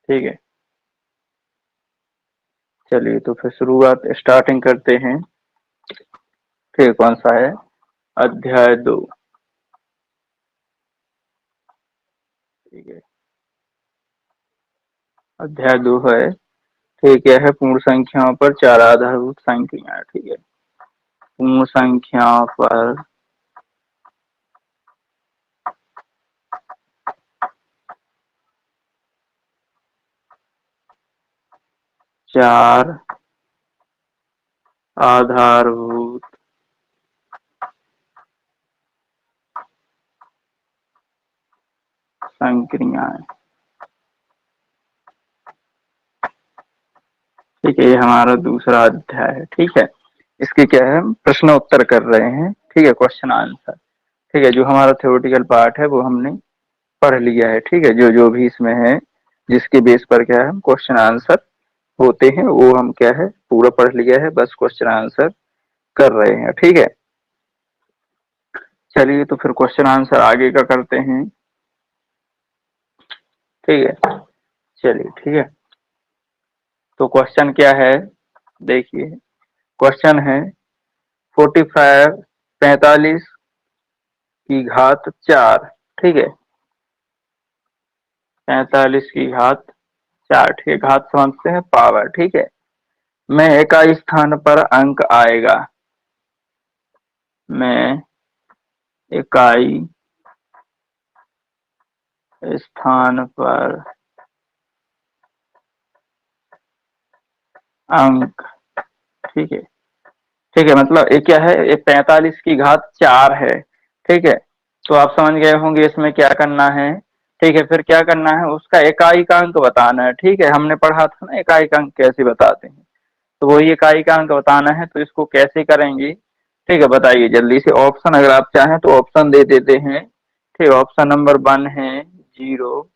ठीक है, चलिए तो फिर शुरुआत स्टार्टिंग करते हैं। फिर कौन सा है? अध्याय 2। ठीक है, अध्याय 2 है। ठीक है, पूर्ण संख्याओं पर चार आधारभूत संख्या। ठीक है, पूर्ण संख्याओं पर चार आधारभूत संक्रियाएं। ठीक है, ये हमारा दूसरा अध्याय है। ठीक है, इसके क्या है, हम प्रश्न उत्तर कर रहे हैं। ठीक है, क्वेश्चन आंसर। ठीक है, जो हमारा थ्योरेटिकल पार्ट है वो हमने पढ़ लिया है। ठीक है, जो जो भी इसमें है, जिसके बेस पर क्या है हम क्वेश्चन आंसर होते हैं, वो हम क्या है पूरा पढ़ लिया है, बस क्वेश्चन आंसर कर रहे हैं। ठीक है, चलिए तो फिर क्वेश्चन आंसर आगे का करते हैं। ठीक है, चलिए ठीक है, तो क्वेश्चन क्या है, देखिए क्वेश्चन है 45 45 की घात 4। ठीक है, 45 की घात 4। ठीक है, घात समझते हैं पावर। ठीक है, में इकाई स्थान पर अंक आएगा। में इकाई स्थान पर अंक। ठीक है, ठीक है, मतलब ये क्या है, ये 45 की घात 4 है। ठीक है, तो आप समझ गए होंगे इसमें क्या करना है। ठीक है, फिर क्या करना है, उसका इकाई का अंक बताना है। ठीक है, हमने पढ़ा था ना इकाई का अंक कैसे बताते हैं, तो वही इकाई का अंक बताना है। तो इसको कैसे करेंगे? ठीक है, बताइए जल्दी से। ऑप्शन अगर आप चाहें तो ऑप्शन दे देते हैं। ठीक, ऑप्शन नंबर 1 है 0,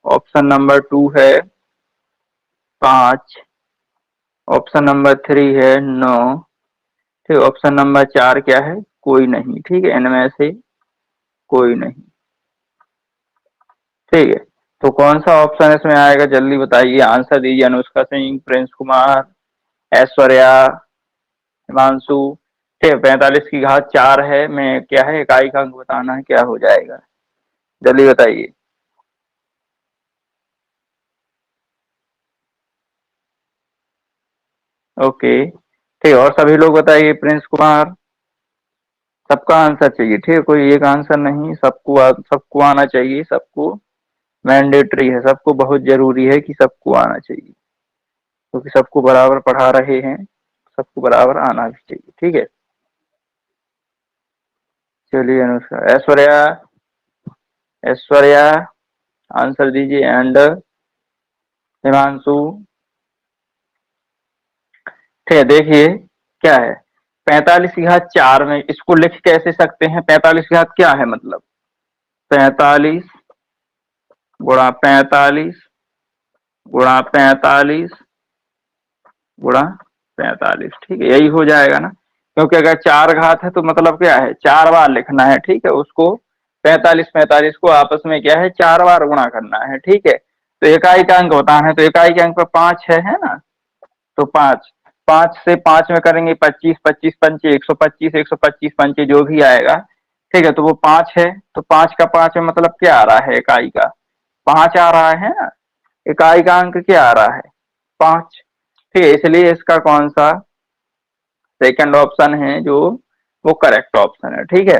ऑप्शन नंबर 2 है 5, ऑप्शन नंबर 3 है 9। ठीक, ऑप्शन नंबर 4 क्या है, कोई नहीं। ठीक है, इनमें से कोई नहीं। ठीक है, तो कौन सा ऑप्शन इसमें आएगा, जल्दी बताइए, आंसर दीजिए। अनुष्का सिंह, प्रिंस कुमार, ऐश्वर्या, हिमांशु। ठीक है, 45 की घात 4 है, में क्या है इकाई का अंक बताना है, क्या हो जाएगा, जल्दी बताइए। ओके, ठीक है, और सभी लोग बताइए। प्रिंस कुमार, सबका आंसर चाहिए। ठीक है, कोई एक आंसर नहीं, सबको आना चाहिए। सबको मैंडेटरी है, सबको बहुत जरूरी है कि सबको आना चाहिए, क्योंकि सबको बराबर पढ़ा रहे हैं, सबको बराबर आना भी चाहिए। ठीक है, चलिए अनुष्का, ऐश्वर्या, ऐश्वर्या आंसर दीजिए। एंड हिमांशु। ठीक है, देखिए क्या है, 45 की घात 4 में इसको लिख कैसे सकते हैं? 45 की घात क्या है, मतलब 45 गुणा 45 गुणा 45 गुणा 45। ठीक है, यही हो जाएगा ना, क्योंकि अगर 4 घात है तो मतलब क्या है, 4 बार लिखना है। ठीक है, उसको 45 45 को आपस में क्या है 4 बार गुणा करना है। ठीक है, तो इकाई का अंक बताना है, तो इकाई के अंक पर 5 है ना, तो 5, 5 से 5 में करेंगे 25, 25 पंचे 125, 125 पंचे जो भी आएगा। ठीक है, तो वो 5 है, तो 5 का 5 में मतलब क्या आ रहा है, इकाई का 5 आ रहा है ना, इकाई का अंक क्या आ रहा है, 5। ठीक है, इसलिए इसका कौन सा सेकंड ऑप्शन है जो वो करेक्ट ऑप्शन है। ठीक है,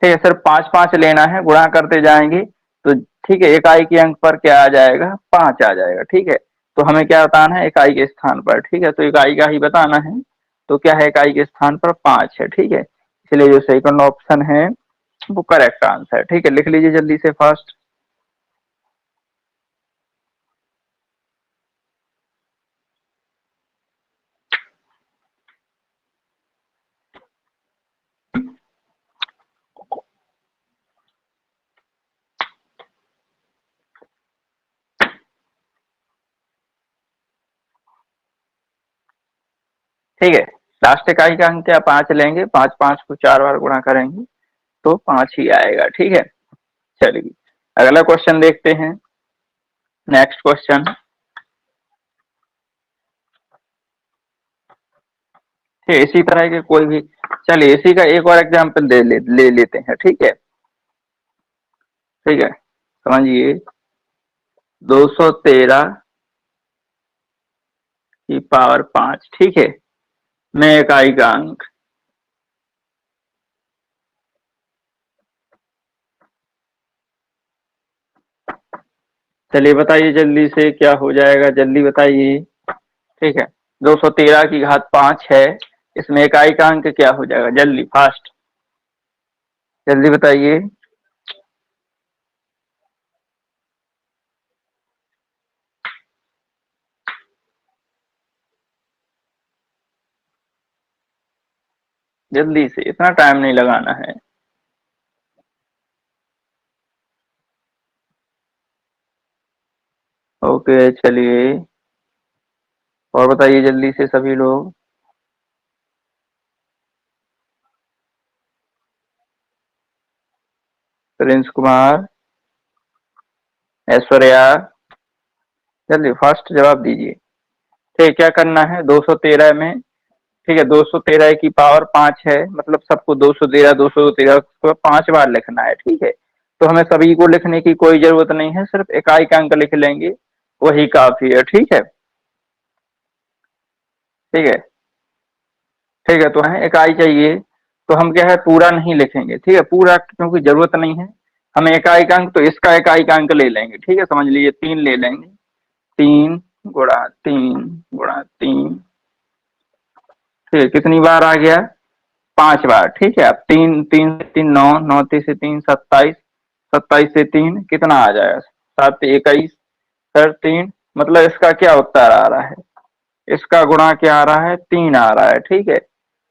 ठीक है, सिर्फ 5 5 लेना है, गुणा करते जाएंगे तो ठीक है, इकाई के अंक पर क्या आ जाएगा, 5 आ जाएगा। ठीक है, तो हमें क्या बताना है, इकाई के स्थान पर। ठीक है, तो इकाई का ही बताना है, तो क्या है, इकाई के स्थान पर 5 है। ठीक है, इसलिए जो सेकंड ऑप्शन है वो करेक्ट आंसर है। ठीक है, लिख लीजिए जल्दी से फास्ट। ठीक है, लास्ट इकाई का अंक क्या 5 लेंगे, 5 5 को 4 बार गुणा करेंगे तो 5 ही आएगा। ठीक है, चलिए अगला क्वेश्चन देखते हैं। Next question. ठीक, इसी तरह के कोई भी, चलिए इसी का एक और एग्जाम्पल ले लेते हैं। ठीक है, ठीक है, समझिए। 213 की पावर 5, ठीक है, में इकाई का अंक। चलिए बताइए जल्दी से क्या हो जाएगा, जल्दी बताइए। ठीक है, 213 की घात 5 है, इसमें इकाई का अंक क्या हो जाएगा, जल्दी फास्ट, जल्दी बताइए। जल्दी से, इतना टाइम नहीं लगाना है। ओके चलिए, और बताइए जल्दी से सभी लोग। प्रिंस कुमार, ऐश्वर्या, जल्दी फास्ट जवाब दीजिए। ठीक, क्या करना है 213 में। ठीक है, 213 की पावर 5 है, मतलब सबको 213 213 को 5 बार लिखना है। ठीक है, तो हमें सभी को लिखने की कोई जरूरत नहीं है, सिर्फ इकाई का अंक लिख लेंगे, वही काफी है। ठीक है, ठीक है, ठीक है, तो हमें इकाई चाहिए, तो हम क्या है पूरा नहीं लिखेंगे। ठीक है, पूरा क्योंकि जरूरत नहीं है हमें इकाई का अंक, तो इसका इकाई का अंक ले लेंगे। ठीक है, समझ लीजिए 3 ले लेंगे। 3 गुणा 3 गुणा 3, ठीक है, कितनी बार आ गया, 5 बार। ठीक है, अब 3 3 से 3 9, 9 3 से 3 27, 27 से 3 कितना आ जाएगा, 7 21, फिर 3, मतलब इसका क्या उत्तर आ रहा है, इसका गुणा क्या आ रहा है, 3 आ रहा है। ठीक है,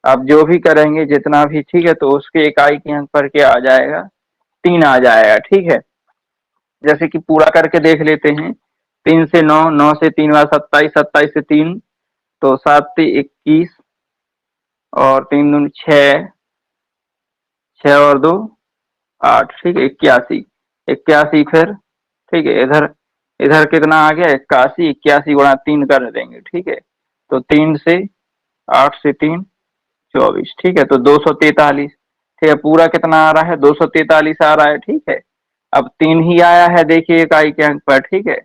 अब जो भी करेंगे जितना भी, ठीक है, तो उसके इकाई के अंक पर क्या आ जाएगा, 3 आ जाएगा। ठीक है, जैसे कि पूरा करके देख लेते हैं। 3 से 9, 9 से 3 बार 27, 27 से 3, तो 7 से 21, और 3 दूनी 6, 6 और 2 8, ठीक है, 81, 81 फिर, ठीक है, इधर इधर कितना आ गया, 81, 81 गुणा 3 कर देंगे। ठीक है, तो 3 से 8 से 3 24, ठीक है, तो 243। ठीक है, पूरा कितना आ रहा है, 243 आ रहा है। ठीक है, अब 3 ही आया है, देखिए इकाई के अंक पर। ठीक है,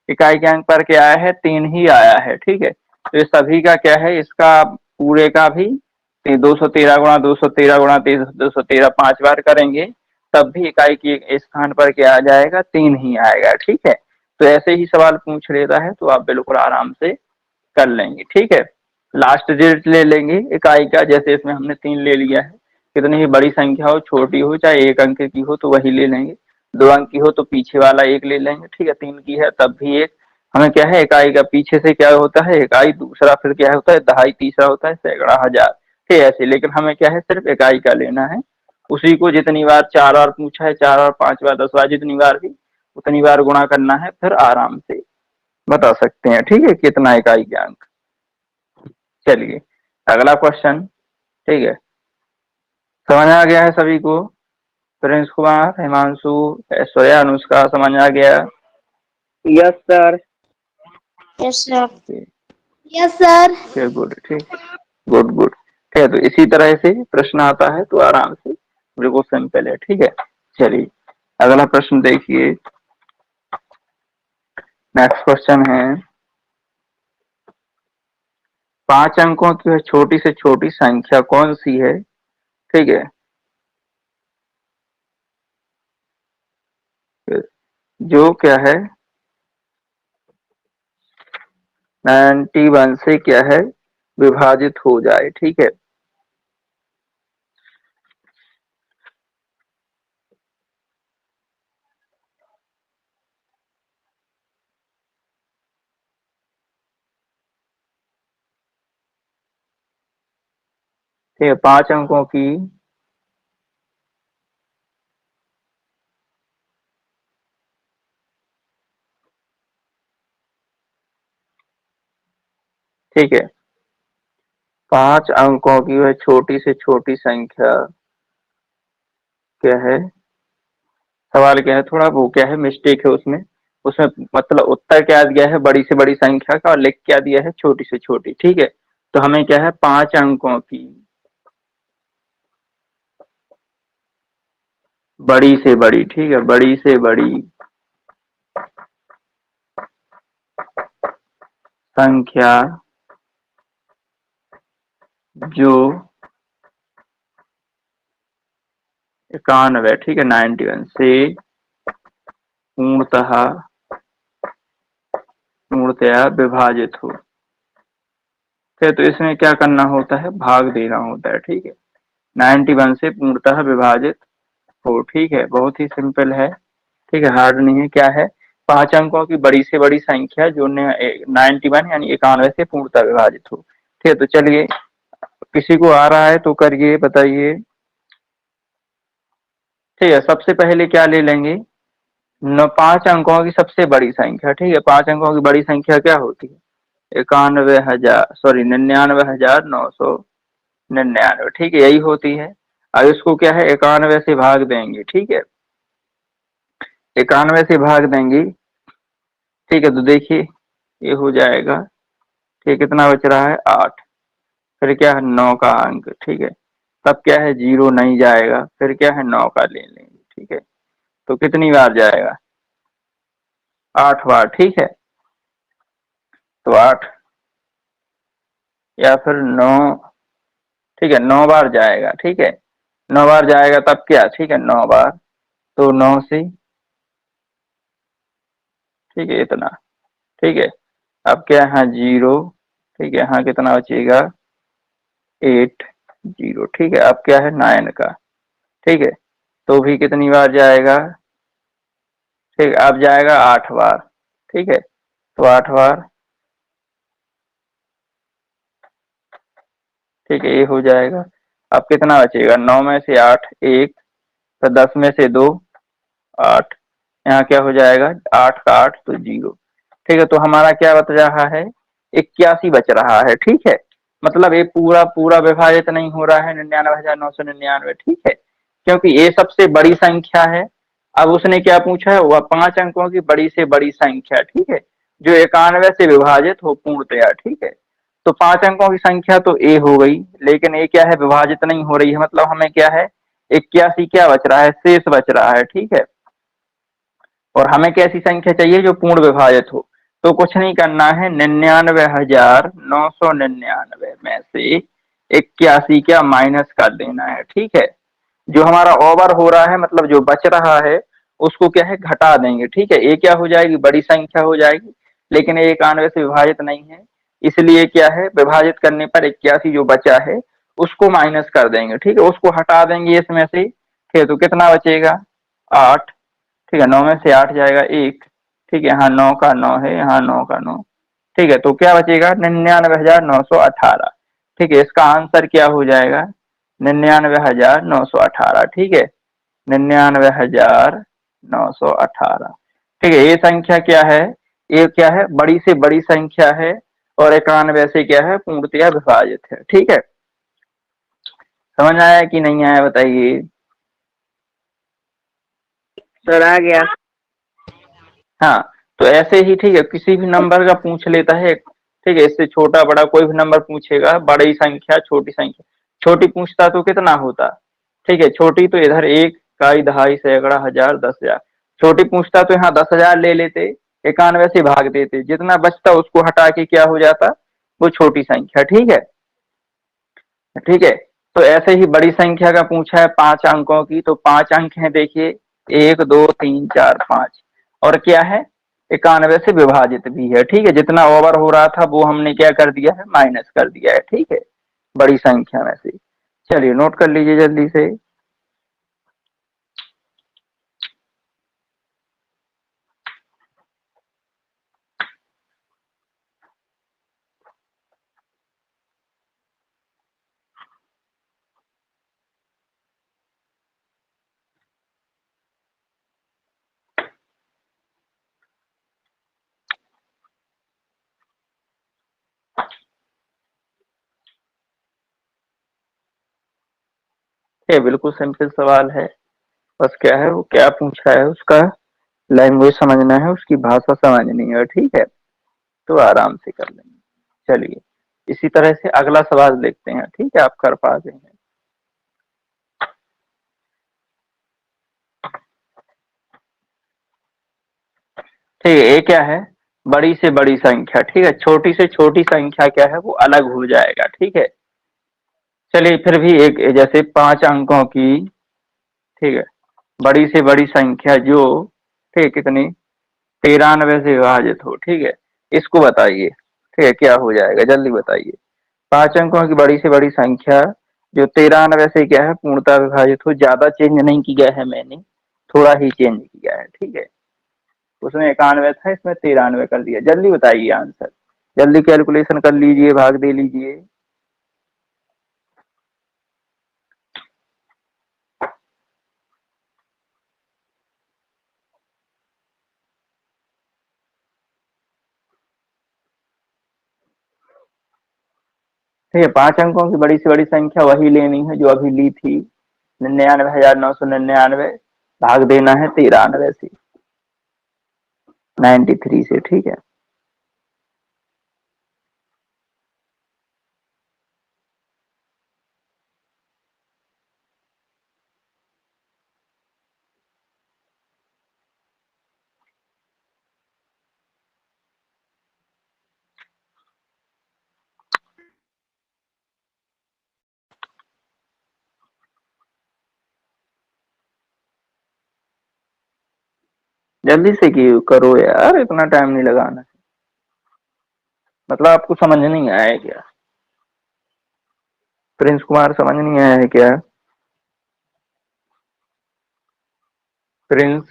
इकाई के अंक पर क्या आया है, 3 ही आया है। ठीक है, तो ये सभी का क्या है, इसका पूरे का भी 213 गुणा 213 गुणा 213 5 बार करेंगे, तब भी इकाई के स्थान पर क्या आ जाएगा, 3 ही आएगा। ठीक है, तो ऐसे ही सवाल पूछ लेता है, तो आप बिल्कुल आराम से कर लेंगे। ठीक है, लास्ट डिजिट ले लेंगे इकाई का, जैसे इसमें हमने 3 ले लिया है, कितनी ही बड़ी संख्या हो छोटी हो, चाहे 1 अंक की हो तो वही ले लेंगे, 2 अंक की हो तो पीछे वाला 1 ले लेंगे। ठीक है, 3 की है तब भी 1, हमें क्या है इकाई का पीछे से क्या होता है, इकाई, दूसरा फिर क्या होता है दहाई, तीसरा होता है सैकड़ा, हजार। ठीक है, ऐसे, लेकिन हमें क्या है सिर्फ इकाई का लेना है, उसी को जितनी बार 4 बार पूछा है, 4 और 5 बार 10 बार, जितनी बार भी उतनी बार गुणा करना है, फिर आराम से बता सकते हैं। ठीक है, कितना इकाई के अंक। चलिए अगला क्वेश्चन। ठीक है, समझ आ गया है सभी को, प्रिंस कुमार, हिमांशु, ऐश्वर्या, अनुष्का, समझ आ गया। Yes sir. Yes sir. ठीक, यस सर। गुड, ठीक, गुड गुड। ठीक है, तो इसी तरह से प्रश्न आता है, तो आराम से, बिल्कुल सिंपल है। ठीक है, चलिए अगला प्रश्न देखिए। नेक्स्ट क्वेश्चन है, 5 अंकों की छोटी से छोटी संख्या कौन सी है। ठीक है, जो क्या है 91 से क्या है विभाजित हो जाए। ठीक है, ठीक है, 5 अंकों की, ठीक है, 5 अंकों की वह छोटी से छोटी संख्या क्या है, सवाल क्या है, थोड़ा वो क्या है मिस्टेक है उसमें, उसमें मतलब उत्तर क्या दिया है बड़ी से बड़ी संख्या का और लिख क्या दिया है छोटी से छोटी। ठीक है, तो हमें क्या है 5 अंकों की बड़ी से बड़ी, ठीक है, बड़ी से बड़ी संख्या जो 91, ठीक है, 91 से पूर्णतः पूर्णतया विभाजित हो। ठीक है, तो इसमें क्या करना होता है, भाग देना होता है। ठीक है, 91 से पूर्णतः विभाजित हो। ठीक है, बहुत ही सिंपल है। ठीक है, हार्ड नहीं है। क्या है, 5 अंकों की बड़ी से बड़ी संख्या जो 91 यानी 91 से पूर्णतः विभाजित हो। ठीक है, तो चलिए किसी को आ रहा है तो करिए, बताइए। ठीक है, सबसे पहले क्या ले लेंगे, 5 अंकों की सबसे बड़ी संख्या। ठीक है, 5 अंकों की बड़ी संख्या क्या होती है, 91,000 सॉरी 99,999। ठीक है, यही होती है। अब इसको क्या है 91 से भाग देंगे। ठीक है, 91 से भाग देंगे। ठीक है, तो देखिए ये हो जाएगा। ठीक, कितना बच रहा है 8, फिर क्या है 9 का अंक। ठीक है, तब क्या है 0 नहीं जाएगा, फिर क्या है 9 का ले लेंगे। ठीक है, तो कितनी बार जाएगा, 8 बार। ठीक है, तो 8 या फिर 9, ठीक है 9 बार जाएगा। ठीक है, 9 बार जाएगा तब क्या, ठीक है 9 बार, तो 9 से, ठीक है इतना। ठीक है, अब क्या है 0, ठीक है, यहाँ कितना बचेगा 8 0। ठीक है, अब क्या है 9 का। ठीक है, तो भी कितनी बार जाएगा, ठीक है अब जाएगा 8 बार। ठीक है, तो 8 बार, ठीक है ये हो जाएगा। अब कितना बचेगा, 9 में से 8 1, तो 10 में से 2 8, यहाँ क्या हो जाएगा 8 का 8 तो 0। ठीक है, तो हमारा क्या बच रहा है, 81 बच रहा है। ठीक है, मतलब ये पूरा पूरा विभाजित नहीं हो रहा है 99,999। ठीक है, क्योंकि ये सबसे बड़ी संख्या है। अब उसने क्या पूछा है, वह 5 अंकों की बड़ी से बड़ी संख्या। ठीक है, जो 91 से विभाजित हो पूर्णतया। ठीक है, तो 5 अंकों की संख्या तो ए हो गई, लेकिन ये क्या है विभाजित नहीं हो रही है, मतलब हमें क्या है 81 क्या बच रहा है, शेष बच रहा है। ठीक है, और हमें कैसी संख्या चाहिए जो पूर्ण विभाजित हो। तो कुछ नहीं करना है, 99,999 में से 81 क्या माइनस कर देना है। ठीक है, जो हमारा ओवर हो रहा है मतलब जो बच रहा है उसको क्या है घटा देंगे। ठीक है, ये क्या हो जाएगी बड़ी संख्या हो जाएगी, लेकिन ये 91 से विभाजित नहीं है, इसलिए क्या है विभाजित करने पर 81 जो बचा है उसको माइनस कर देंगे। ठीक है, उसको हटा देंगे इसमें से। ठीक है, तो कितना बचेगा 8। ठीक है, 9 में से 8 जाएगा 1। ठीक है, यहाँ 9 का 9 है, यहाँ 9 का 9। ठीक है, तो क्या बचेगा 99,918। ठीक है, इसका आंसर क्या हो जाएगा 99,918। ठीक है, 99,918। ठीक है, ये संख्या क्या है, ये क्या है बड़ी से बड़ी संख्या है और 91 से क्या है पूर्णतया विभाजित है। ठीक है, समझ आया कि नहीं आया बताइए। सर आ गया। हाँ, तो ऐसे ही ठीक है किसी भी नंबर का पूछ लेता है। ठीक है, इससे छोटा बड़ा कोई भी नंबर पूछेगा, बड़ी संख्या छोटी संख्या, छोटी पूछता तो कितना होता, ठीक है छोटी तो इधर 1 इकाई दहाई सैकड़ा हजार 10,000, छोटी पूछता तो यहाँ 10,000 ले लेते, 91 से भाग देते, जितना बचता उसको हटा के क्या हो जाता वो छोटी संख्या। ठीक है, ठीक है, तो ऐसे ही बड़ी संख्या का पूछा है 5 अंकों की, तो 5 अंक है देखिए 1 2 3 4 5, और क्या है 91 से विभाजित भी है। ठीक है, जितना ओवर हो रहा था वो हमने क्या कर दिया है माइनस कर दिया है। ठीक है, बड़ी संख्या में से। चलिए नोट कर लीजिए जल्दी से। ये बिल्कुल सिंपल सवाल है, बस क्या है वो क्या पूछा है उसका लैंग्वेज समझना है, उसकी भाषा समझनी है, ठीक है, तो आराम से कर लेंगे। चलिए इसी तरह से अगला सवाल देखते हैं, ठीक है, आप कर पा रहे हैं। ठीक है, ये क्या है, बड़ी से बड़ी संख्या, ठीक है, छोटी से छोटी संख्या क्या है वो अलग हो जाएगा, ठीक है। चलिए फिर भी एक, जैसे 5 अंकों की, ठीक है, बड़ी से बड़ी संख्या जो, ठीक है, कितनी, 93 से विभाजित हो, ठीक है, इसको बताइए, ठीक है, क्या हो जाएगा, जल्दी बताइए। 5 अंकों की बड़ी से बड़ी संख्या जो 93 से क्या है पूर्णतः विभाजित हो, ज्यादा चेंज नहीं किया है मैंने, थोड़ा ही चेंज किया है, ठीक है। उसमें 91 था, इसमें 93 कर दिया, जल्दी बताइए आंसर, जल्दी कैलकुलेशन कर लीजिए, भाग दे लीजिए। ठीक है, 5 अंकों की बड़ी से बड़ी संख्या वही लेनी है जो अभी ली थी, 99,999, भाग देना है 93 से, 93 से, ठीक है। जल्दी से क्यों करो यार, इतना टाइम नहीं लगाना, मतलब आपको समझ नहीं आया है क्या, प्रिंस कुमार समझ नहीं आया है क्या, प्रिंस,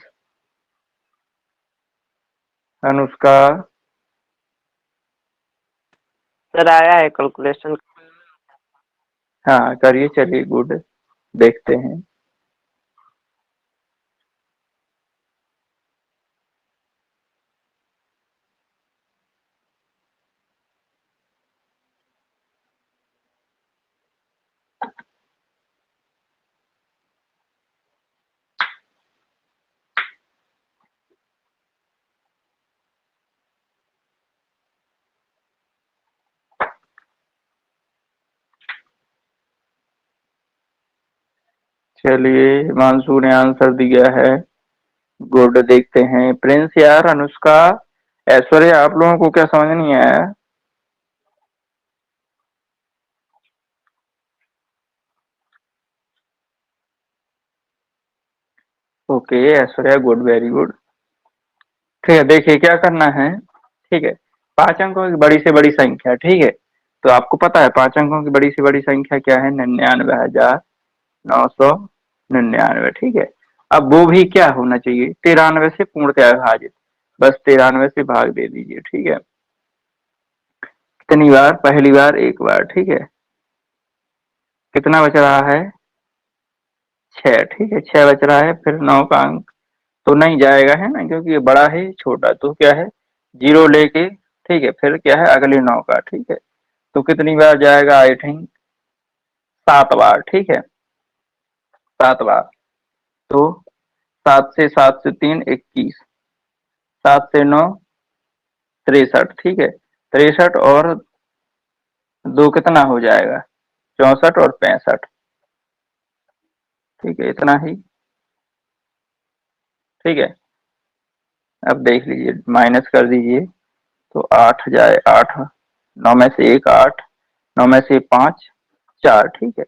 अनुष्का, सर आया है कैलकुलेशन। हाँ करिए, चलिए गुड, देखते हैं। चलिए हिमांशु ने आंसर दिया है, गुड, देखते हैं प्रिंस, यार अनुष्का, ऐश्वर्या, आप लोगों को क्या समझ नहीं आया। Okay Aishwarya, good, very good. ठीक है, देखिए क्या करना है, ठीक है, 5 अंकों की बड़ी से बड़ी संख्या, ठीक है, तो आपको पता है 5 अंकों की बड़ी से बड़ी संख्या क्या है, 99,999, ठीक है। अब वो भी क्या होना चाहिए, 93 से पूर्णतः विभाजित, बस 93 से भाग दे दीजिए, ठीक है। कितनी बार, पहली बार एक बार, ठीक है, कितना बच रहा है, 6, ठीक है, 6 बच रहा है, फिर 9 का अंक तो नहीं जाएगा है ना, क्योंकि ये बड़ा है छोटा, तो क्या है, 0 लेके, ठीक है, फिर क्या है अगले 9 का, ठीक है, तो कितनी बार जाएगा, आई थिंक 7 बार, ठीक है, 7 बार, तो 7 से 3 21, 7 से 9 63, ठीक है, 63 और 2 कितना हो जाएगा, 64 और 65, ठीक है, इतना ही, ठीक है। अब देख लीजिए, माइनस कर दीजिए, तो 8 जाए, 8, 9 में से 1 8, 9 में से 5 4, ठीक है,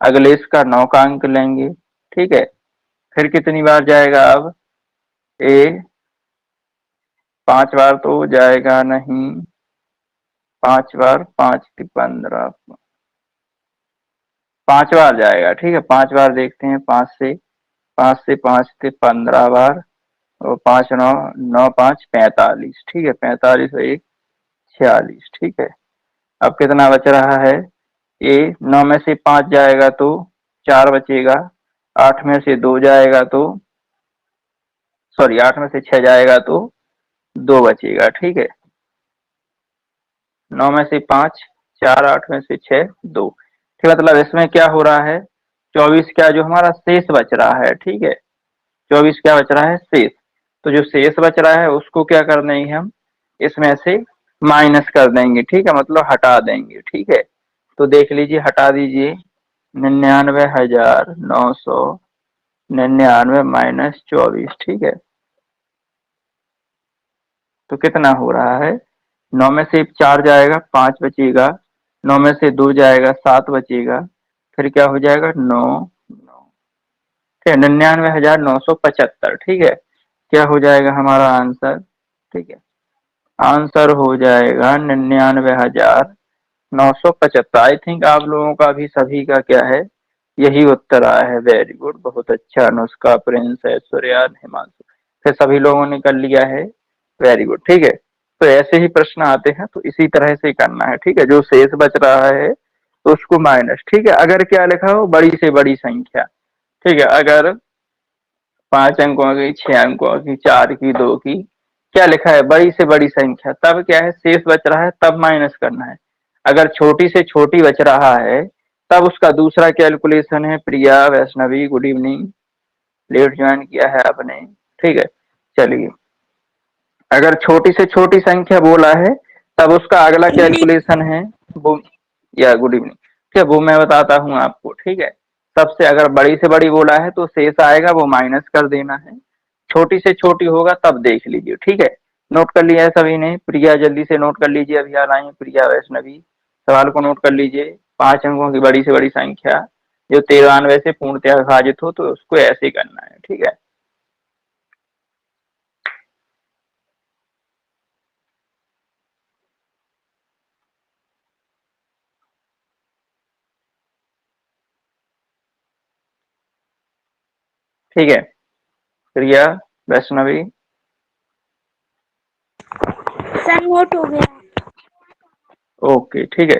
अगले इसका 9 का अंक लेंगे, ठीक है, फिर कितनी बार जाएगा अब, ए 5 बार तो जाएगा नहीं, 5 बार, 5 की 15, 5 बार जाएगा, ठीक है, 5 बार देखते हैं, 5 से 5 थे 15 बार, और 5 9, 9 5 45, ठीक है, 45 और 1 46, ठीक है। अब कितना बच रहा है, ये 9 में से 5 जाएगा तो 4 बचेगा, 8 में से 2 जाएगा तो, सॉरी 8 में से 6 जाएगा तो 2 बचेगा, ठीक है, 9 में से 5 4, 8 में से 6 2, ठीक है, मतलब इसमें क्या हो रहा है, 24 क्या जो हमारा शेष बच रहा है, ठीक है, 24 क्या बच रहा है शेष, तो जो शेष बच रहा है उसको क्या कर देंगे हम, इसमें से माइनस कर देंगे, ठीक है, मतलब हटा देंगे, ठीक है। तो देख लीजिए, हटा दीजिए 99,999 माइनस 24, ठीक है। तो कितना हो रहा है, 9 में से 4 जाएगा 5 बचेगा, 9 में से 2 जाएगा 7 बचेगा, फिर क्या हो जाएगा 9, 99,975, ठीक है। क्या हो जाएगा हमारा आंसर, ठीक है, आंसर हो जाएगा 99,975। आई थिंक आप लोगों का भी सभी का क्या है, यही उत्तर आया है। वेरी गुड, बहुत अच्छा। अनुष्का, प्रिंस, ऐश्वर्या, हिमांशु, फिर सभी लोगों ने कर लिया है। वेरी गुड, ठीक है। तो ऐसे ही प्रश्न आते हैं, तो इसी तरह से करना है, ठीक है। जो शेष बच रहा है तो उसको माइनस, ठीक है। अगर क्या लिखा हो, बड़ी से बड़ी संख्या, ठीक है, अगर 5 अंकों की, 6 अंकों की, 4 की, 2 की, क्या लिखा है, बड़ी से बड़ी संख्या, तब क्या है, शेष बच रहा है तब माइनस करना है। अगर छोटी से छोटी बच रहा है तब उसका दूसरा कैलकुलेशन है। Priya, Vaishnavi, good evening, late join किया है आपने, ठीक है। चलिए, अगर छोटी से छोटी संख्या बोला है तब उसका अगला कैलकुलेशन है वो, या गुड इवनिंग, ठीक है, वो मैं बताता हूँ आपको, ठीक है। सबसे अगर बड़ी से बड़ी बोला है तो शेष आएगा वो माइनस कर देना है, छोटी से छोटी होगा तब देख लीजिए, ठीक है। नोट कर लिया है सभी ने, प्रिया जल्दी से नोट कर लीजिए, अभी आ रही है प्रिया, वैष्णवी, सवाल को नोट कर लीजिए। 5 अंकों की बड़ी से बड़ी संख्या जो 93 से पूर्णतः विभाजित हो, तो उसको ऐसे करना है, ठीक है। ठीक है, प्रिया, वैष्णवी, सर नोट हो गया। ओके, ठीक है।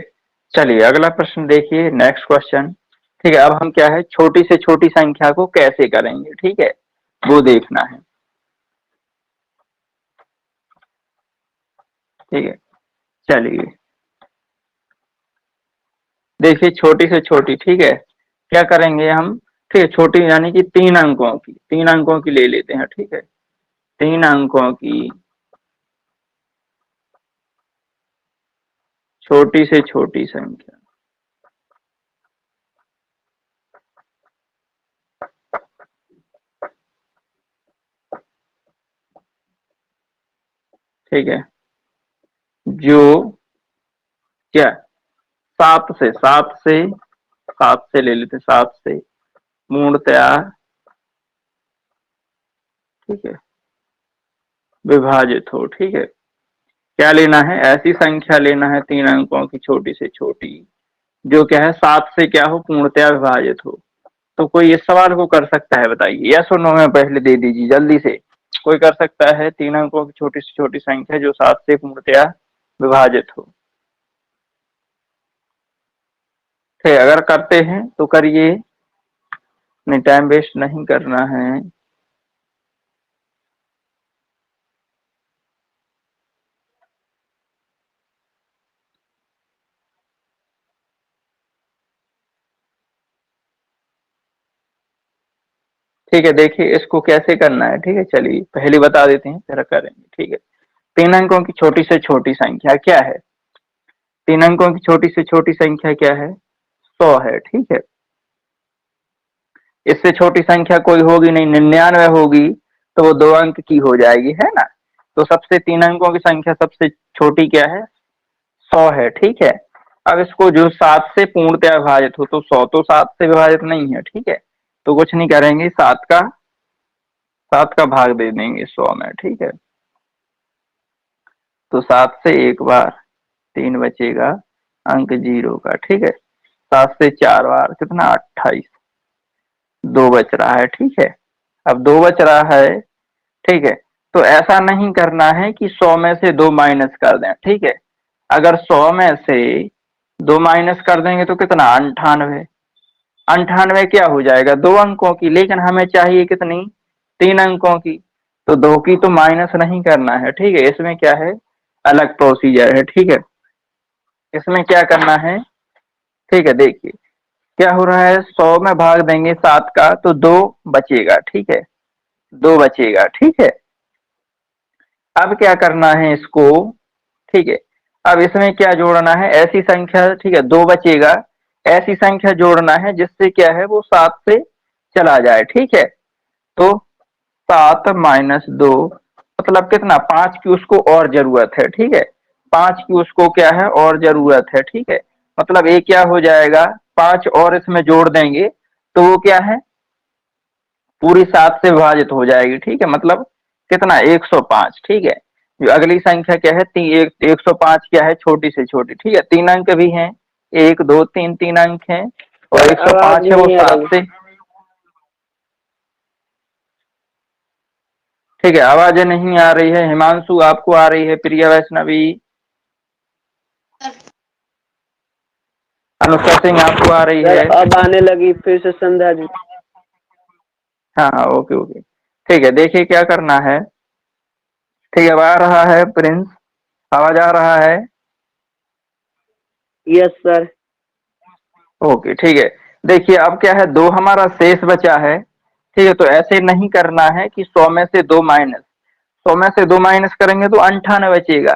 चलिए अगला प्रश्न देखिए, नेक्स्ट क्वेश्चन, ठीक है। अब हम क्या है, छोटी से छोटी संख्या को कैसे करेंगे, ठीक है, वो देखना है, ठीक है। चलिए देखिए, छोटी से छोटी, ठीक है, क्या करेंगे हम, ठीक है, छोटी यानी कि 3 अंकों की, 3 अंकों की ले लेते हैं, ठीक है, 3 अंकों की छोटी से छोटी संख्या, ठीक है, जो क्या 7 से ले लेते, 7 से पूर्णतया, ठीक है, विभाजित हो, ठीक है। क्या लेना है, ऐसी संख्या लेना है 3 अंकों की छोटी से छोटी, जो क्या है 7 से क्या हो, पूर्णतया विभाजित हो। तो कोई इस सवाल को कर सकता है, बताइए, यस और नो में पहले दे दीजिए जल्दी से। कोई कर सकता है 3 अंकों की छोटी से छोटी संख्या जो 7 से पूर्णतया विभाजित हो, ठीक है। अगर करते हैं तो करिए, नहीं टाइम वेस्ट नहीं करना है। ठीक है, देखिए इसको कैसे करना है, ठीक है। चलिए पहले बता देते हैं फिर करेंगे, ठीक है। 3 अंकों की छोटी से छोटी संख्या क्या है, 3 अंकों की छोटी से छोटी संख्या क्या है, 100 है, ठीक है। इससे छोटी संख्या कोई होगी नहीं, 99 होगी, तो वो 2 अंक की हो जाएगी, है ना। तो सबसे 3 अंकों की संख्या सबसे छोटी क्या है, 100 है, ठीक है। अब इसको जो 7 से पूर्णतया विभाजित हो, तो 100 तो 7 से विभाजित नहीं है, ठीक है। तो कुछ नहीं करेंगे, 7 का भाग दे देंगे 100 में, ठीक है। तो 7 से एक बार 3 बचेगा, अंक 0 का, ठीक है। 7 से 4 बार कितना, 28, 2 बच रहा है, ठीक है। अब 2 बच रहा है, ठीक है। तो ऐसा नहीं करना है कि 100 में से 2 माइनस कर दें, ठीक है। अगर 100 में से 2 माइनस कर देंगे तो कितना, 98, 98 क्या हो जाएगा, 2 अंकों की, लेकिन हमें चाहिए कितनी, 3 अंकों की। तो 2 की तो माइनस नहीं करना है, ठीक है। इसमें क्या है, अलग प्रोसीजर है, ठीक है। इसमें क्या करना है, ठीक है, देखिए क्या हो रहा है, 100 में भाग देंगे 7 का तो 2 बचेगा, ठीक है, 2 बचेगा, ठीक है। अब क्या करना है इसको, ठीक है, अब इसमें क्या जोड़ना है, ऐसी संख्या, ठीक है, 2 बचेगा, ऐसी संख्या जोड़ना है जिससे क्या है वो 7 से चला जाए, ठीक है। तो 7 - 2 मतलब कितना, 5 की उसको और जरूरत है, ठीक है, 5 की उसको क्या है और जरूरत है, ठीक है। मतलब ये क्या हो जाएगा, 5 और इसमें जोड़ देंगे तो वो क्या है, पूरी 7 से विभाजित हो जाएगी, ठीक है। मतलब कितना, 105, ठीक है। जो अगली संख्या क्या है, 105 क्या है, छोटी से छोटी, ठीक है, 3 अंक भी हैं, 1 2 3 3 अंक हैं, और सर आवाज 105 है वो नहीं आ 7 रही। से, ठीक है। आवाजें नहीं आ रही है, हिमांशु आपको आ रही है, प्रिया वैष्णवी, अनुष्का सिंह आपको आ रही सर है। अब आने लगी फिर से संध्या जी। हाँ हाँ, ओके ओके, ठीक है। देखिए क्या करना है, ठीक है, अब आ रहा है प्रिंस, आवाज आ रहा है, यस सर। ओके, ठीक है। देखिए अब क्या है, 2 हमारा शेष बचा है, ठीक है। तो ऐसे नहीं करना है कि 100 में से 2 माइनस, 100 में से 2 माइनस करेंगे तो 98 बचेगा।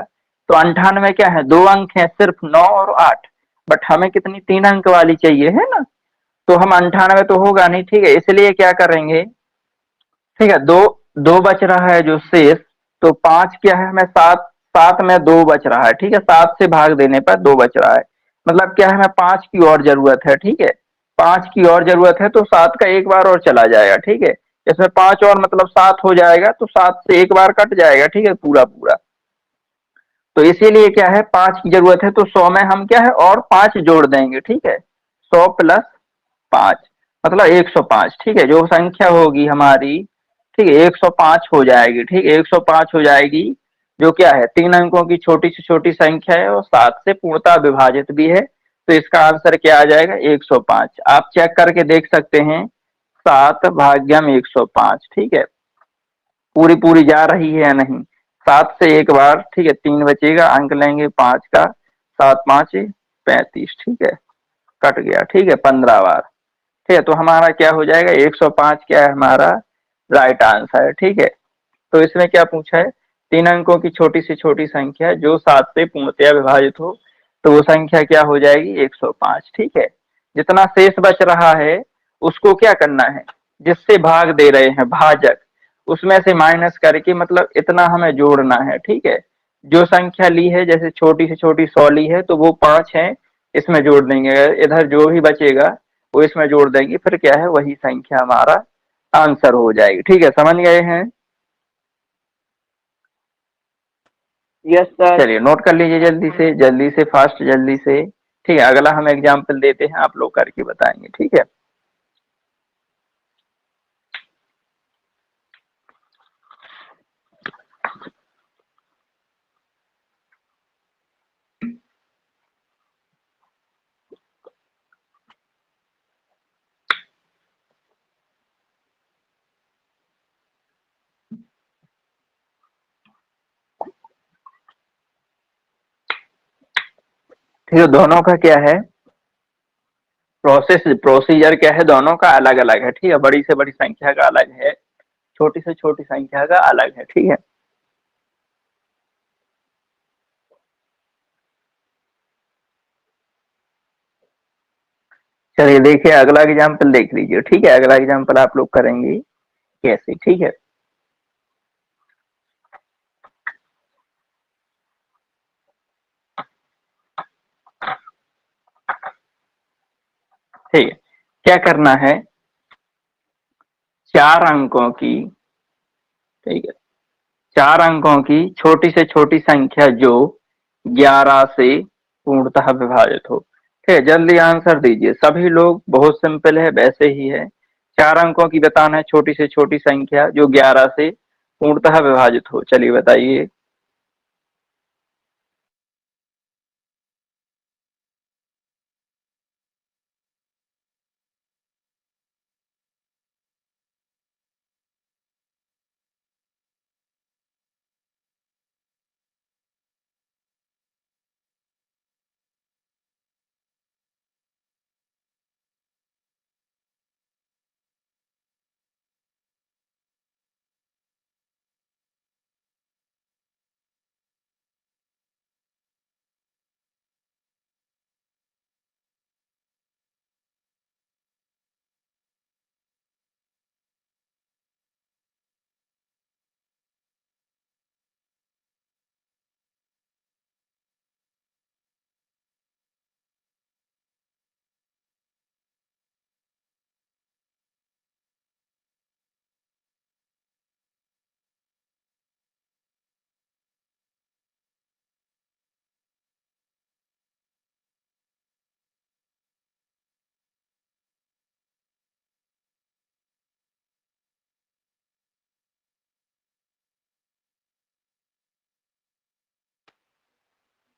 तो 98 क्या है, 2 अंक है सिर्फ, 9 और 8, बट हमें कितनी, 3 अंक वाली चाहिए है ना। तो हम 98 तो होगा नहीं, ठीक है, इसलिए क्या करेंगे, ठीक है, दो, 2 बच रहा है जो शेष, तो 5 क्या है, हमें 7, 7 में 2 बच रहा है, ठीक है, 7 से भाग देने पर 2 बच रहा है। मतलब क्या है, हमें 5 की और जरूरत है, ठीक है, 5 की और जरूरत है, तो 7 का एक बार और चला जाएगा, ठीक है। इसमें 5 और मतलब 7 हो जाएगा, तो 7 से एक बार कट जाएगा, ठीक है, पूरा पूरा। तो इसीलिए क्या है, 5 की जरूरत है, तो 100 में हम क्या है और 5 जोड़ देंगे, ठीक है, 100 प्लस 5 मतलब 105, ठीक है, जो संख्या होगी हमारी, ठीक है, 105 हो जाएगी, ठीक है, 105 हो जाएगी, जो क्या है, 3 अंकों की छोटी से छोटी संख्या है और 7 से पूर्णतः विभाजित भी है। तो इसका आंसर क्या आ जाएगा, 105। आप चेक करके देख सकते हैं, 7 भाग्यम 105, ठीक है, पूरी पूरी जा रही है या नहीं। 7 से एक बार, ठीक है, 3 बचेगा, अंक लेंगे 5 का, 7 5 35, ठीक है, कट गया, ठीक है, 15 बार, ठीक है। तो हमारा क्या हो जाएगा, 105 क्या है हमारा राइट आंसर है, ठीक है। तो इसमें क्या पूछा है, 3 अंकों की छोटी से छोटी संख्या जो 7 से पूर्णतया विभाजित हो, तो वो संख्या क्या हो जाएगी, 105, ठीक है। जितना शेष बच रहा है उसको क्या करना है, जिससे भाग दे रहे हैं भाजक, उसमें से माइनस करके, मतलब इतना हमें जोड़ना है, ठीक है। जो संख्या ली है, जैसे छोटी से छोटी 100 ली है, तो वो 5 है, इसमें जोड़ देंगे, इधर जो भी बचेगा वो इसमें जोड़ देंगे, फिर क्या है, वही संख्या हमारा आंसर हो जाएगी, ठीक है, समझ गए हैं। Yes sir. चलिए नोट कर लीजिए, जल्दी से फास्ट, जल्दी से, ठीक है। अगला हम एग्जाम्पल देते हैं, आप लोग करके बताएंगे, ठीक है। ठीक है, दोनों का क्या है, प्रोसीजर क्या है, दोनों का अलग अलग है, ठीक है, बड़ी से बड़ी संख्या का अलग है, छोटी से छोटी संख्या का अलग है, ठीक है। चलिए देखिए अगला एग्जाम्पल देख लीजिए, ठीक है, अगला एग्जाम्पल आप लोग करेंगे कैसे, ठीक है। ठीक है, क्या करना है, 4 अंकों की, ठीक है, 4 अंकों की छोटी से छोटी संख्या जो 11 से पूर्णतः विभाजित हो, ठीक है। जल्दी आंसर दीजिए सभी लोग, बहुत सिंपल है, वैसे ही है। 4 अंकों की बताना है छोटी से छोटी संख्या जो 11 से पूर्णतः विभाजित हो, चलिए बताइए।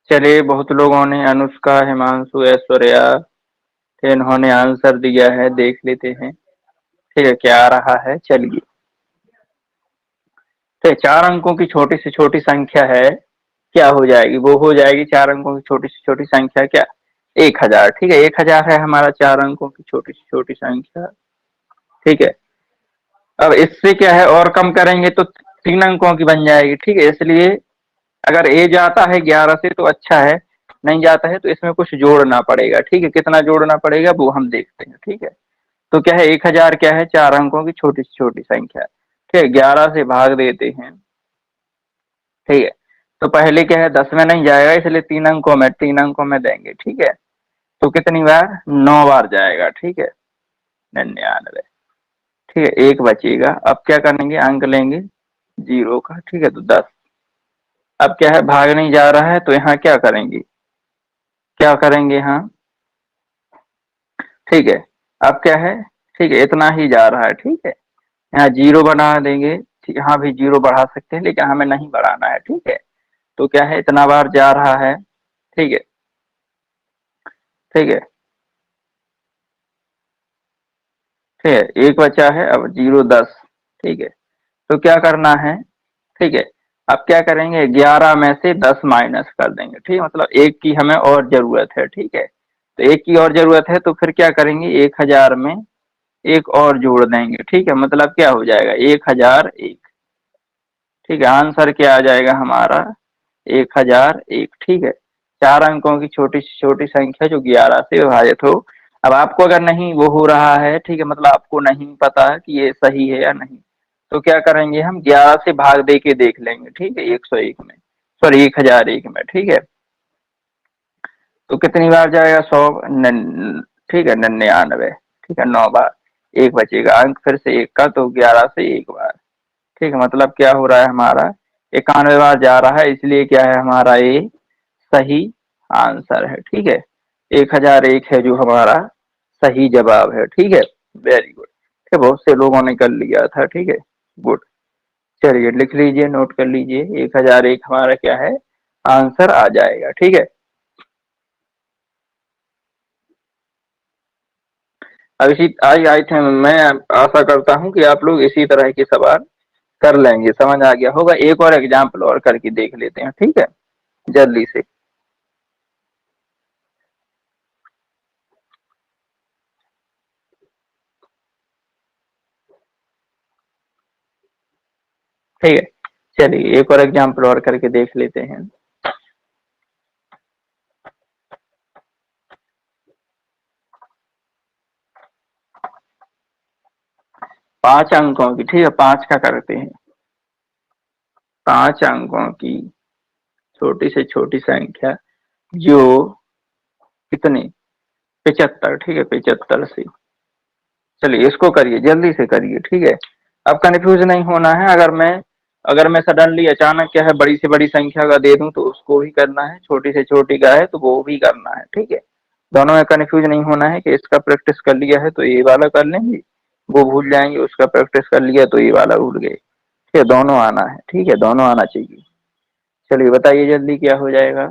चलिए, बहुत लोगों ने अनुष्का, हिमांशु, ऐश्वर्या, इन्होंने आंसर दिया है, देख लेते हैं। ठीक है, क्या आ रहा है, चलिए। तो 4 अंकों की छोटी से छोटी संख्या है, क्या हो जाएगी? वो हो जाएगी 4 अंकों की छोटी से छोटी संख्या क्या? 1000। ठीक है, 1000 है हमारा 4 अंकों की छोटी से छोटी संख्या। ठीक है, अब इससे क्या है, और कम करेंगे तो 3 अंकों की बन जाएगी। ठीक है, इसलिए अगर ए जाता है 11 से तो अच्छा है, नहीं जाता है तो इसमें कुछ जोड़ना पड़ेगा। ठीक है, कितना जोड़ना पड़ेगा वो हम देखते हैं। ठीक है, तो क्या है, 1000 क्या है, 4 अंकों की छोटी से छोटी संख्या। ठीक है, 11 से भाग देते हैं। ठीक है, तो पहले क्या है, 10 में नहीं जाएगा, इसलिए 3 अंकों में देंगे। ठीक है, तो कितनी बार, 9 बार जाएगा। ठीक है, 99। ठीक है, एक बचेगा। अब क्या करेंगे, अंक लेंगे 0 का। ठीक है, तो 10। अब क्या है, भाग नहीं जा रहा है तो यहाँ क्या करेंगे, क्या करेंगे यहाँ। ठीक है, अब क्या है, ठीक है, इतना ही जा रहा है। ठीक है, यहाँ 0 बना देंगे। यहाँ भी 0 बढ़ा सकते हैं, लेकिन हमें नहीं बढ़ाना है। ठीक है, तो क्या है, इतना बार जा रहा है। ठीक है, ठीक है, ठीक है, एक बचा है, अब 0 10। ठीक है, तो क्या करना है, ठीक है, अब क्या करेंगे, 11 में से 10 माइनस कर देंगे। ठीक है, मतलब एक की हमें और जरूरत है। ठीक है, तो एक की और जरूरत है तो फिर क्या करेंगे, 1000 में एक और जोड़ देंगे। ठीक है, मतलब क्या हो जाएगा, 1001। ठीक है, आंसर क्या आ जाएगा हमारा, 1001। ठीक है, 4 अंकों की छोटी से छोटी संख्या जो 11 से विभाजित हो। अब आपको अगर नहीं वो हो रहा है, ठीक है, मतलब आपको नहीं पता कि ये सही है या नहीं, तो क्या करेंगे, हम 11 से भाग दे के देख लेंगे। ठीक है, 101 में, सॉरी 1001 में। ठीक है, तो कितनी बार जाएगा, 100। ठीक है, 99। ठीक है, 9 बार। एक बचेगा अंक फिर से एक का, तो 11 से एक बार। ठीक है, मतलब क्या हो रहा है हमारा, 91 बार जा रहा है, इसलिए क्या है हमारा ये सही आंसर है। ठीक है, 1001 है जो हमारा सही जवाब है। ठीक है, वेरी गुड। ठीक है, बहुत से लोगों ने कर लिया था। ठीक है, गुड। चलिए लिख लीजिए, नोट कर लीजिए, 1001 हमारा क्या है, आंसर आ जाएगा। ठीक है, अब इसी आई थे, मैं आशा करता हूँ कि आप लोग इसी तरह के सवाल कर लेंगे, समझ आ गया होगा। एक और एग्जाम्पल और करके देख लेते हैं। ठीक है, जल्दी से। ठीक है, चलिए एक और एग्जाम्पल और करके देख लेते हैं। 5 अंकों की, ठीक है, 5 का करते हैं। 5 अंकों की छोटी से छोटी संख्या जो कितनी, 75। ठीक है, 75 से, चलिए इसको करिए, जल्दी से करिए। ठीक है, अब कंफ्यूज नहीं होना है। अगर मैं सडनली अचानक क्या है बड़ी से बड़ी संख्या का दे दूं तो उसको भी करना है, छोटी से छोटी का है तो वो भी करना है। ठीक है, दोनों में कंफ्यूज नहीं होना है कि इसका प्रैक्टिस कर लिया है तो ये वाला कर लेंगे, वो भूल जाएंगे, उसका प्रैक्टिस कर लिया तो ये वाला भूल गए। ठीक है, दोनों आना है। ठीक है, दोनों आना चाहिए। चलिए बताइए जल्दी, क्या हो जाएगा,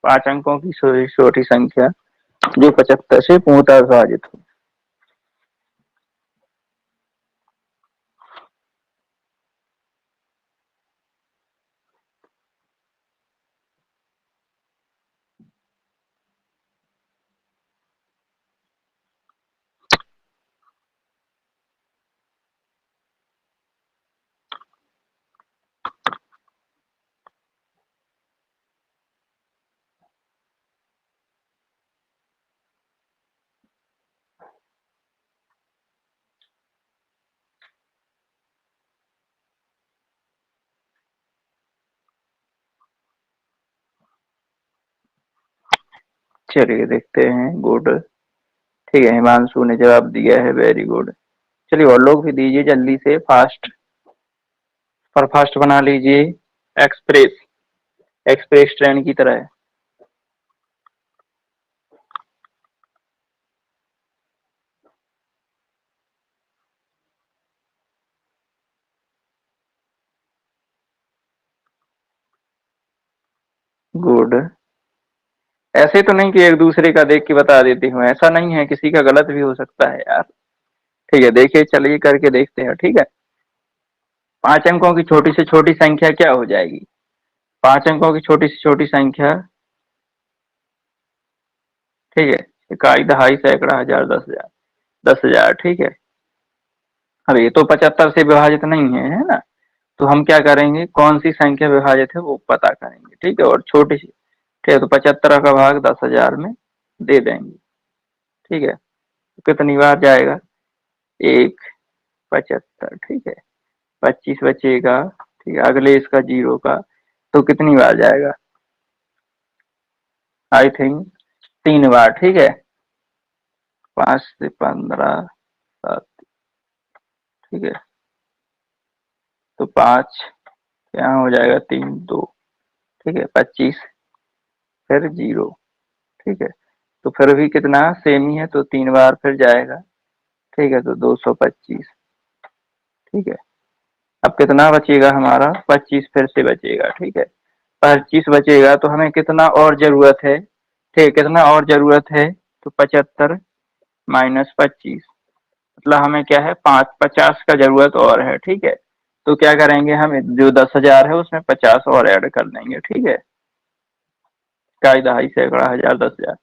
5 अंकों की छोटी छोटी संख्या जो 75 से पूर्णतः विभाजित हो। चलिए देखते हैं, गुड। ठीक है, हिमांशु ने जवाब दिया है, वेरी गुड। चलिए और लोग भी दीजिए जल्दी से, फास्ट पर फास्ट बना लीजिए, एक्सप्रेस एक्सप्रेस ट्रेन की तरह। गुड। ऐसे तो नहीं कि एक दूसरे का देख के बता देती हूँ, ऐसा नहीं है, किसी का गलत भी हो सकता है यार। ठीक है, देखिए चलिए करके देखते हैं। ठीक है, 5 अंकों की छोटी से छोटी संख्या क्या हो जाएगी? 5 अंकों की छोटी से छोटी संख्या, ठीक है, इकाई, दहाई, सैकड़ा, हजार, 10,000, 10,000। ठीक है, अब ये तो 75 से विभाजित नहीं है ना, तो हम क्या करेंगे, कौन सी संख्या विभाजित है वो पता करेंगे। ठीक है, और छोटी सी, ठीक है, तो 75 का भाग 10,000 में दे देंगे। ठीक है, तो कितनी बार जाएगा? एक, 75। ठीक है, 25 बचेगा। ठीक है, अगले इसका जीरो का, तो कितनी बार जाएगा? आई थिंक 3 बार। ठीक है, 5 से 15, 7। ठीक है, तो 5 यहाँ हो जाएगा, 3, 2। ठीक है, 25 फिर जीरो। ठीक है, तो फिर भी कितना सेम ही है, तो 3 बार फिर जाएगा। ठीक है, तो 225। ठीक है, अब कितना बचेगा हमारा? 25 फिर से बचेगा। ठीक है, 25 बचेगा, तो हमें कितना और जरूरत है? ठीक है, कितना और जरूरत है? तो 75 माइनस 25, मतलब हमें क्या है, 50 का जरूरत और है। ठीक है, तो क्या करेंगे हम, जो 10,000 है उसमें 50 और ऐड कर देंगे। ठीक है, इकाई, दहाई, सैकड़ा, हजार, 10,000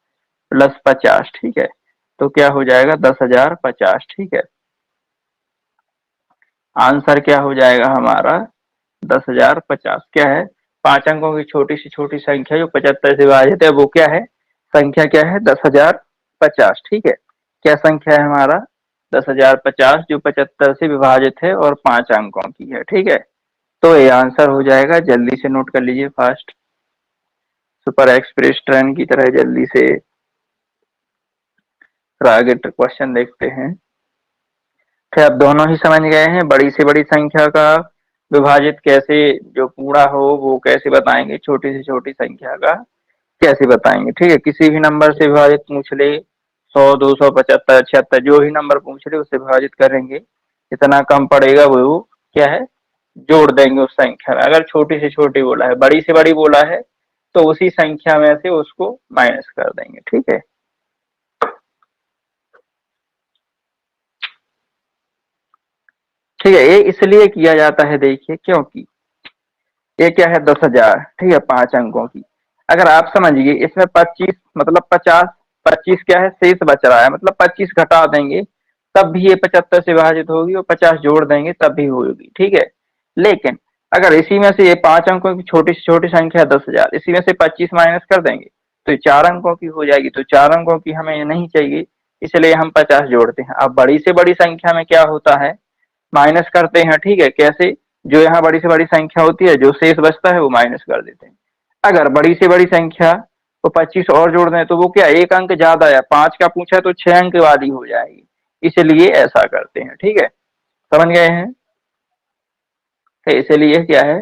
प्लस 50। ठीक है, तो क्या हो जाएगा? 10,050। ठीक है, आंसर क्या हो जाएगा हमारा? 10,050। क्या है? 5 अंकों की छोटी से छोटी संख्या जो 75 से विभाजित है वो क्या है? संख्या क्या है? 10,050। ठीक है, क्या संख्या है हमारा? 10,050, जो 75 से विभाजित है और 5 अंकों की है। ठीक है, तो ये आंसर हो जाएगा। जल्दी से नोट कर लीजिए, फास्ट, सुपर एक्सप्रेस ट्रेन की तरह जल्दी से। फिर आगे क्वेश्चन देखते हैं। क्या आप दोनों ही समझ गए हैं? बड़ी से बड़ी संख्या का विभाजित कैसे, जो पूरा हो वो कैसे बताएंगे, छोटी से छोटी संख्या का कैसे बताएंगे। ठीक है, किसी भी नंबर से विभाजित पूछ ले, 100, 200, 75, 76, जो ही नंबर पूछ ले उससे विभाजित करेंगे, जितना कम पड़ेगा वो क्या है, जोड़ देंगे उस संख्या में। अगर छोटी से छोटी बोला है, बड़ी से बड़ी बोला है, तो उसी संख्या में से उसको माइनस कर देंगे। ठीक है, ठीक है, ये इसलिए किया जाता है, देखिए, क्योंकि ये क्या है, 10,000। ठीक है, 5 अंकों की, अगर आप समझिए इसमें 25 मतलब 50, 25 क्या है, शेष बच रहा है, मतलब 25 घटा देंगे तब भी ये 75 से विभाजित होगी, और 50 जोड़ देंगे तब भी होगी। ठीक है, लेकिन अगर इसी में से ये 5 अंकों की छोटी से छोटी संख्या 10,000, इसी में से 25 माइनस कर देंगे तो ये 4 अंकों की हो जाएगी, तो 4 अंकों की हमें ये नहीं चाहिए, इसलिए हम 50 जोड़ते हैं। अब बड़ी से बड़ी संख्या में क्या होता है, माइनस करते हैं। ठीक है, कैसे? जो यहाँ बड़ी से बड़ी संख्या होती है, जो शेष बचता है वो माइनस कर देते हैं। अगर बड़ी से बड़ी संख्या को 25 और जोड़ दें तो वो क्या, 1 अंक ज्यादा है, 5 का पूछा है तो 6 अंक वाली हो जाएगी, इसलिए ऐसा करते हैं। ठीक है, समझ गए हैं? तो इसलिए क्या है,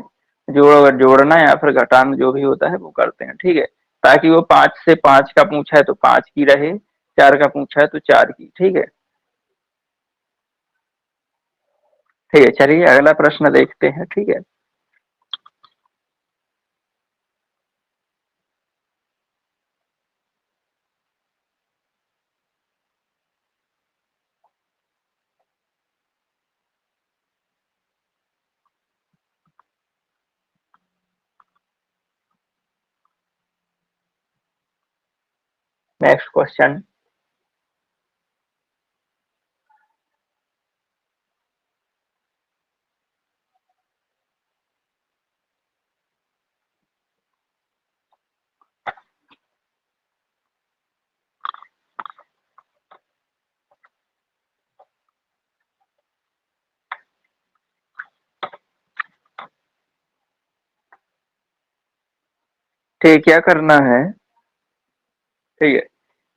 जोड़ना या फिर घटाना जो भी होता है वो करते हैं। ठीक है, ताकि वो 5 से 5 का पूछा है तो 5 की रहे, 4 का पूछा है तो 4 की। ठीक है, ठीक है, चलिए अगला प्रश्न देखते हैं। ठीक है, नेक्स्ट क्वेश्चन। ठीक, क्या करना है? ठीक है,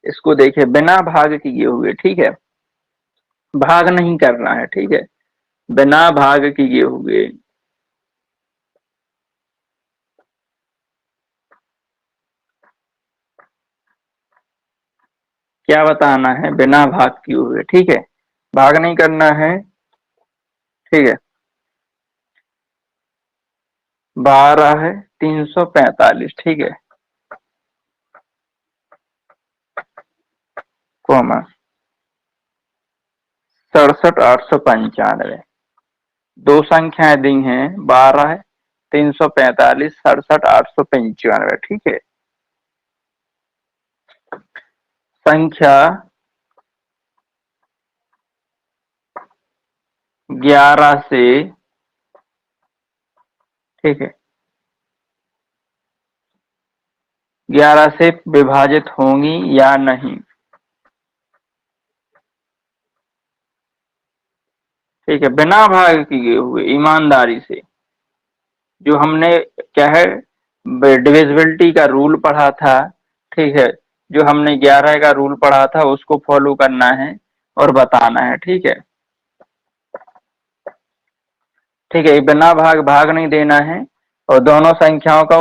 इसको देखिए, बिना भाग किए हुए। ठीक है, भाग नहीं करना है। ठीक है, बिना भाग किए हुए क्या बताना है, बिना भाग किए हुए। ठीक है, भाग नहीं करना है। ठीक है, 12 है 345। ठीक है, कॉमा 67,895। दो संख्याएं दी हैं 12, 345, 67,895। ठीक है। संख्या 11 से, ठीक है, 11 से विभाजित होंगी या नहीं। ठीक है, बिना भाग किए हुए ईमानदारी से। जो हमने क्या है डिविजिबिलिटी का रूल पढ़ा था, ठीक है, जो हमने 11 का रूल पढ़ा था उसको फॉलो करना है और बताना है। ठीक है, ठीक है, बिना भाग नहीं देना है और दोनों संख्याओं का,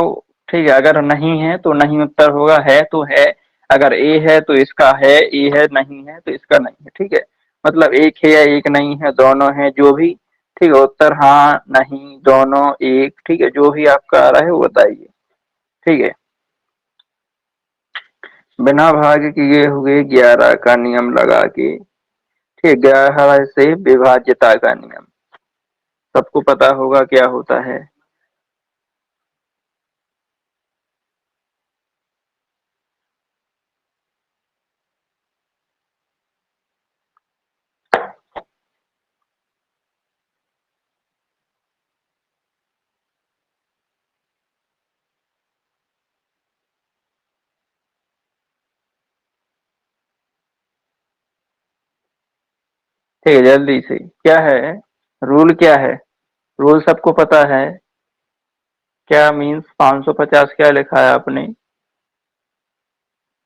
ठीक है, अगर नहीं है तो नहीं उत्तर होगा, है तो है, अगर ए है तो इसका है, ए है नहीं है तो इसका नहीं है। ठीक है, मतलब एक है या एक नहीं है, दोनों है जो भी, ठीक है, उत्तर हाँ नहीं दोनों एक, ठीक है, जो भी आपका आ रहा है वो बताइए। ठीक है, बिना भाग किए हुए 11 का नियम लगा के, ठीक, 11 से विभाज्यता का नियम सबको पता होगा क्या होता है। ठीक है, जल्दी से क्या है रूल, क्या है रूल सबको पता है। क्या मीन्स 550 क्या लिखा है आपने।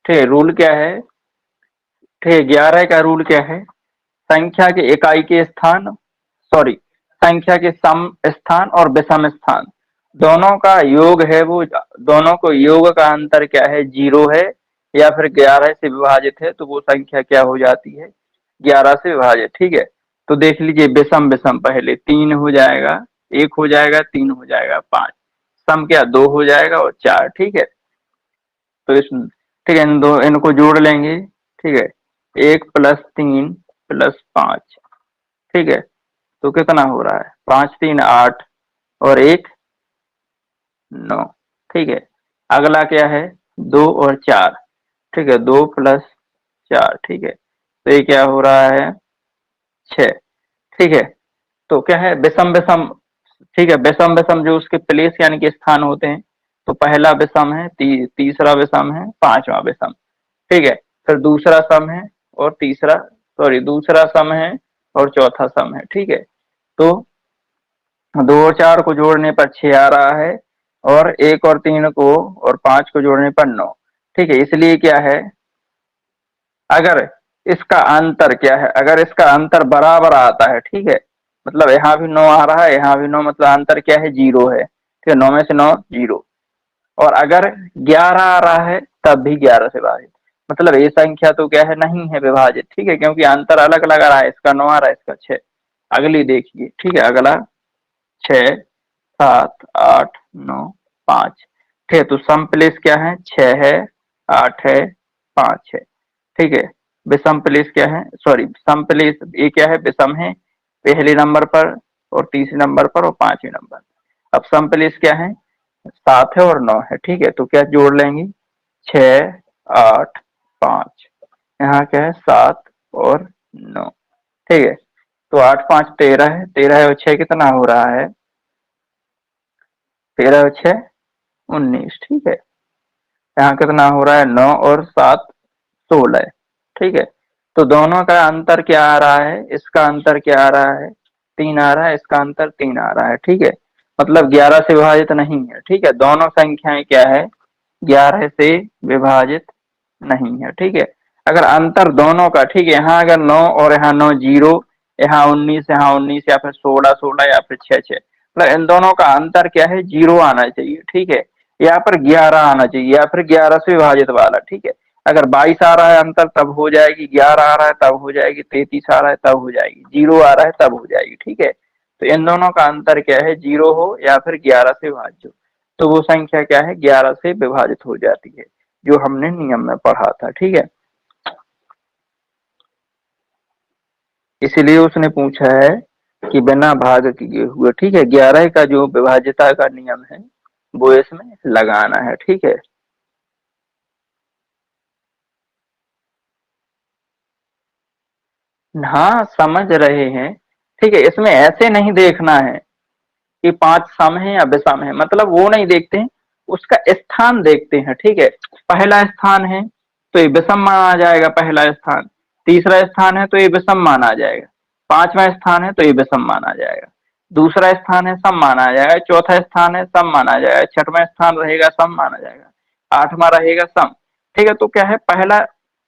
ठीक है, रूल क्या है, ठीक है, 11 का रूल क्या है, संख्या के इकाई के स्थान, सॉरी, संख्या के सम स्थान और विषम स्थान दोनों का योग है, वो दोनों को योग का अंतर क्या है, 0 है, या फिर 11 से विभाजित है तो वो संख्या क्या हो जाती है, 11 से विभाजित। ठीक है, तो देख लीजिए विषम विषम, पहले 3 हो जाएगा, 1 हो जाएगा, 3 हो जाएगा, 5, सम क्या 2 हो जाएगा और 4। ठीक है, तो इस, ठीक है, इन दो इनको जोड़ लेंगे। ठीक है, 1 + 3 + 5, ठीक है, तो कितना हो रहा है, 5 3 8 और 1 9। ठीक है, अगला क्या है 2 और 4, ठीक है, 2 + 4, ठीक है, तो ये क्या हो रहा है 6। ठीक है, तो क्या है विषम विषम, ठीक है, विषम विषम जो उसके प्लेस यानी कि स्थान होते हैं, तो पहला विषम है, तीसरा विषम है, पांचवा विषम। ठीक है, फिर दूसरा सम है और तीसरा, सॉरी, दूसरा सम है और चौथा सम है। ठीक है, तो 2 और 4 को जोड़ने पर 6 आ रहा है और 1 और 3 को और 5 को जोड़ने पर 9। ठीक है, इसलिए क्या है, अगर इसका अंतर क्या है, अगर इसका अंतर बराबर आता है, ठीक है, मतलब यहाँ भी 9 आ रहा है, यहाँ भी 9, मतलब अंतर क्या है 0 है। ठीक है, 9 में से 9 0, और अगर 11 आ रहा है तब भी 11 से विभाजित, मतलब ये संख्या तो क्या है नहीं है विभाजित। ठीक है, क्योंकि अंतर अलग अलग आ रहा है, इसका 9 आ रहा है, इसका 6। अगली देखिए, ठीक है, अगला 6 7 8 9 5। ठीक है, तो सम प्लेस क्या है, 6 है, 8 है, 5 है। ठीक है, विषम प्लेस क्या है, सॉरी, सम प्लेस ये क्या है, विषम है पहले नंबर पर और तीसरे नंबर पर और पांचवें नंबर। अब सम प्लेस क्या है, 7 है और 9 है। ठीक है, तो क्या जोड़ लेंगे, 6 8 5, यहाँ क्या है 7 और 9। ठीक है, तो 8 5 13 है, 13 और 6 कितना हो रहा है, 13 और 6 19। ठीक है, यहाँ कितना हो रहा है 9 और 7 16। ठीक है, तो दोनों का अंतर क्या आ रहा है, इसका अंतर क्या आ रहा है 3 आ रहा है, इसका अंतर 3 आ रहा है। ठीक है, मतलब 11 से विभाजित नहीं है। ठीक है, दोनों संख्याएं क्या है 11 से विभाजित नहीं है। ठीक है, अगर अंतर दोनों का, ठीक है, यहाँ अगर 9 और यहाँ 9 0, यहाँ 19 या फिर 16 16 या फिर 6 6, मतलब इन दोनों का अंतर क्या है 0 आना चाहिए। ठीक है, यहाँ पर 11 आना चाहिए या फिर 11 से विभाजित वाला। ठीक है, अगर 22 आ रहा है अंतर तब हो जाएगी, 11 आ रहा है तब हो जाएगी, 33 आ रहा है तब हो जाएगी, 0 आ रहा है तब हो जाएगी। ठीक है, तो इन दोनों का अंतर क्या है 0 हो या फिर 11 से विभाज्य हो, तो वो संख्या क्या है 11 से विभाजित हो जाती है, जो हमने नियम में पढ़ा था। ठीक है, इसलिए उसने पूछा है कि बिना भाग किए हुए। ठीक है, 11 का जो विभाज्यता का नियम है वो इसमें लगाना है। ठीक है, हाँ समझ रहे हैं। ठीक है, इसमें ऐसे नहीं देखना है कि 5 सम है या विषम है, मतलब वो नहीं देखते हैं, उसका स्थान देखते हैं। ठीक है, पहला स्थान है तो ये विषम माना जाएगा, पहला स्थान। तीसरा स्थान है तो ये विषम माना जाएगा। पांचवा स्थान है तो ये विषम माना जाएगा। दूसरा स्थान है सम माना जाएगा। चौथा स्थान है सम माना जाएगा। छठवां स्थान रहेगा सम माना जाएगा। आठवां रहेगा सम। ठीक है, तो क्या है, पहला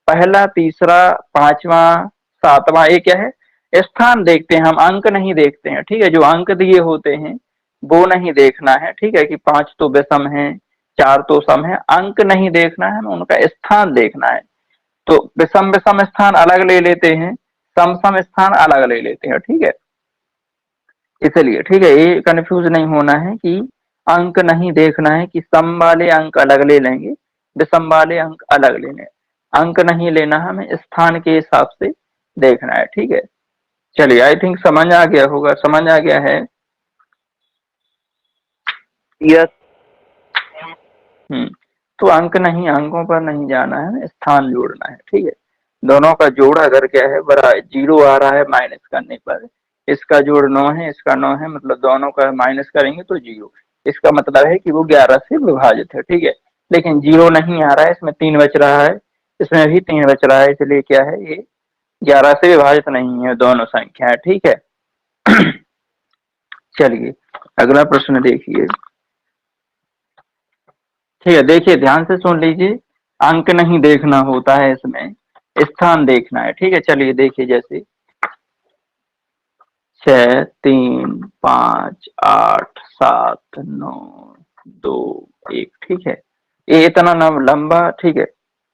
पहला तीसरा पांचवा सातवां, ये क्या है, स्थान देखते हैं हम, अंक नहीं देखते हैं। ठीक है, जो अंक दिए होते हैं वो नहीं देखना है। ठीक है, कि 5 तो विषम है, 4 तो सम है, अंक नहीं देखना है, उनका स्थान देखना है। तो विषम विषम स्थान अलग ले लेते हैं, सम सम स्थान अलग ले लेते हैं। ठीक है, इसलिए ठीक है, ये कंफ्यूज नहीं होना है कि अंक नहीं देखना है कि सम वाले अंक अलग ले लेंगे, विषम वाले अंक अलग लेने। अंक नहीं लेना, हमें स्थान के हिसाब से देखना है। ठीक है, चलिए, आई थिंक समझ आ गया होगा, समझ आ गया है। यस। तो अंक नहीं, अंकों पर नहीं जाना है, स्थान जोड़ना है। ठीक है, दोनों का जोड़ अगर क्या है बड़ा 0 आ रहा है माइनस करने पर, इसका जोड़ 9 है, इसका 9 है, मतलब दोनों का माइनस करेंगे तो 0। इसका मतलब है कि वो 11 से विभाजित है। ठीक है, लेकिन 0 नहीं आ रहा है, इसमें 3 बच रहा है, इसमें भी 3 बच रहा है, इसलिए क्या है, ये 11 से विभाजित नहीं है दोनों संख्या। ठीक है, चलिए अगला प्रश्न देखिए। ठीक है, देखिए ध्यान से सुन लीजिए, अंक नहीं देखना होता है इसमें, स्थान देखना है। ठीक है, चलिए देखिए, जैसे 6 3 5 8 7 9 2 1। ठीक है, ये इतना लंबा। ठीक है,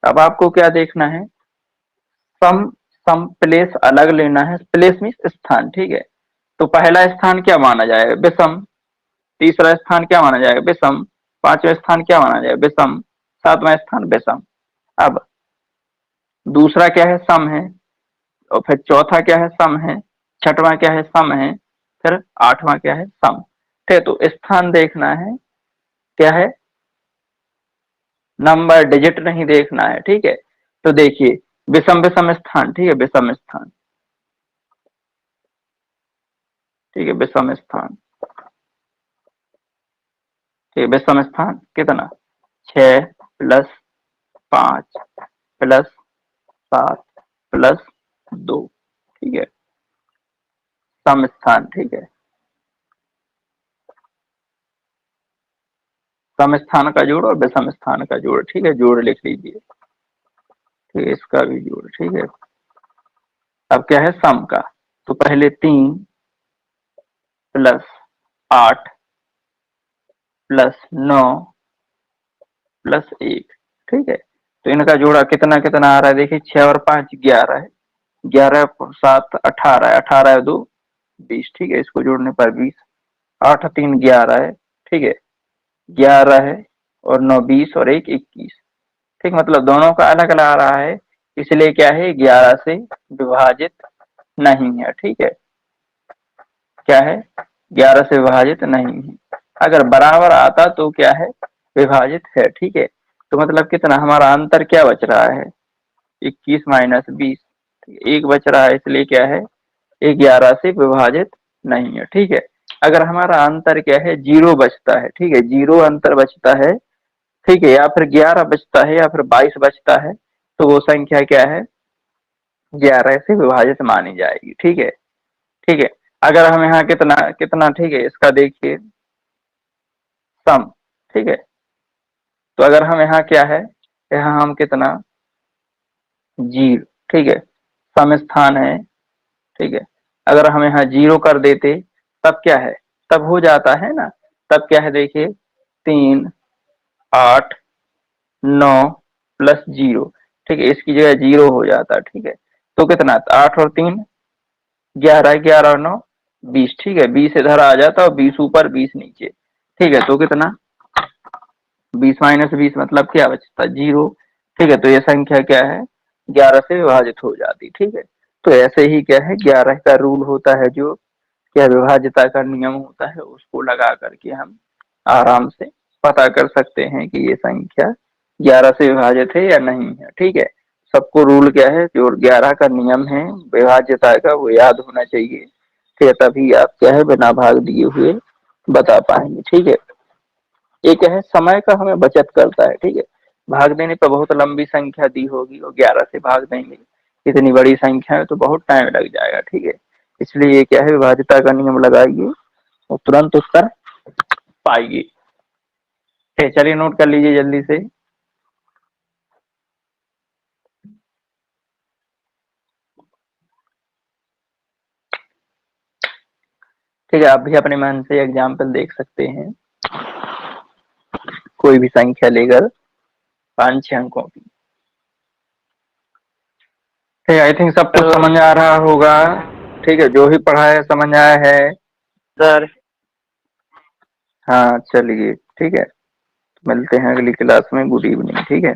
अब आपको क्या देखना है, सम सम प्लेस अलग लेना है, प्लेस मीन्स स्थान। ठीक है, तो पहला स्थान क्या माना जाएगा, विषम। तीसरा स्थान क्या माना जाएगा, विषम। पांचवा स्थान क्या माना जाएगा, विषम। सातवां स्थान विषम। अब दूसरा क्या है, सम है, और फिर चौथा क्या है, सम है। छठवां क्या है, सम है। फिर आठवां क्या है, सम। ठीक है, तो स्थान देखना है, क्या है, नंबर डिजिट नहीं देखना है। ठीक है, तो देखिए विषम विषम स्थान। ठीक है, विषम स्थान। ठीक है, विषम स्थान। ठीक है, विषम स्थान कितना, 6 प्लस 5 प्लस 7 प्लस 2। ठीक है, सम स्थान। ठीक है, सम स्थान का जोड़ और विषम स्थान का जोड़। ठीक है, जोड़ लिख लीजिए। ठीक है, इसका भी जोड़। ठीक है, अब क्या है, सम का, तो पहले 3 प्लस 8 प्लस 9 प्लस 1। ठीक है, तो इनका जोड़ा कितना कितना आ रहा है, देखिए 6 और 5 11 है, 11 7 18 है, 18 2 20। ठीक है, इसको जोड़ने पर 20। 8 3 11 है। ठीक है, 11 है और 9 20 और 1 21। ठीक, मतलब दोनों का अलग अलग आ रहा है, इसलिए क्या है, 11 से विभाजित नहीं है। ठीक है, क्या है, 11 से विभाजित नहीं है। अगर बराबर आता तो क्या है, विभाजित है। ठीक है, तो मतलब कितना हमारा अंतर क्या बच रहा है, 21 माइनस 20। एक बच रहा है, इसलिए क्या है, 11 से विभाजित नहीं है। ठीक है, अगर हमारा अंतर क्या है, 0 बचता है। ठीक है, 0 अंतर बचता है। ठीक है, या फिर 11 बचता है या फिर 22 बचता है, तो वो संख्या क्या है, 11 से विभाजित मानी जाएगी। ठीक है, ठीक है, अगर हम यहाँ कितना कितना, ठीक है, इसका देखिए सम। ठीक है, तो अगर हम यहाँ क्या है, यहाँ हम कितना 0। ठीक है, सम स्थान है। ठीक है, अगर हम यहाँ 0 कर देते तब क्या है, तब हो जाता है ना, तब क्या है, देखिए 3 8 9 प्लस 0। ठीक है, इसकी जगह 0 हो जाता। ठीक है, तो कितना, 8 और 3 11, 11 और 9 20। ठीक है, 20 इधर आ जाता और 20 ऊपर 20 नीचे। ठीक है, तो कितना, 20 माइनस 20 मतलब क्या बचता, 0। ठीक है, तो ये संख्या क्या है, 11 से विभाजित हो जाती। ठीक है, तो ऐसे ही क्या है 11 का रूल होता है जो क्या विभाज्यता का नियम होता है, उसको लगा करके हम आराम से पता कर सकते हैं कि ये संख्या 11 से विभाजित है या नहीं है। ठीक है, सबको रूल क्या है, जो 11 का नियम है विभाज्यता का वो याद होना चाहिए, फिर तभी आप क्या है बिना भाग दिए हुए बता पाएंगे। ठीक है, ये क्या है समय का हमें बचत करता है। ठीक है, भाग देने पर बहुत लंबी संख्या दी होगी और 11 से भाग देंगे, इतनी बड़ी संख्या है तो बहुत टाइम लग जाएगा। ठीक है, इसलिए ये क्या है विभाज्यता का नियम लगाइए और तुरंत उत्तर पाइए। ठीक है, चलिए नोट कर लीजिए जल्दी से। ठीक है, आप भी अपने मन से एग्जाम्पल देख सकते हैं, कोई भी संख्या लेकर 5-6 अंकों की। ठीक है, आई थिंक सब कुछ समझ आ रहा होगा। ठीक है, जो भी पढ़ा है समझ आया है सर। हाँ चलिए, ठीक है, मिलते हैं अगली क्लास में। Good evening. ठीक है।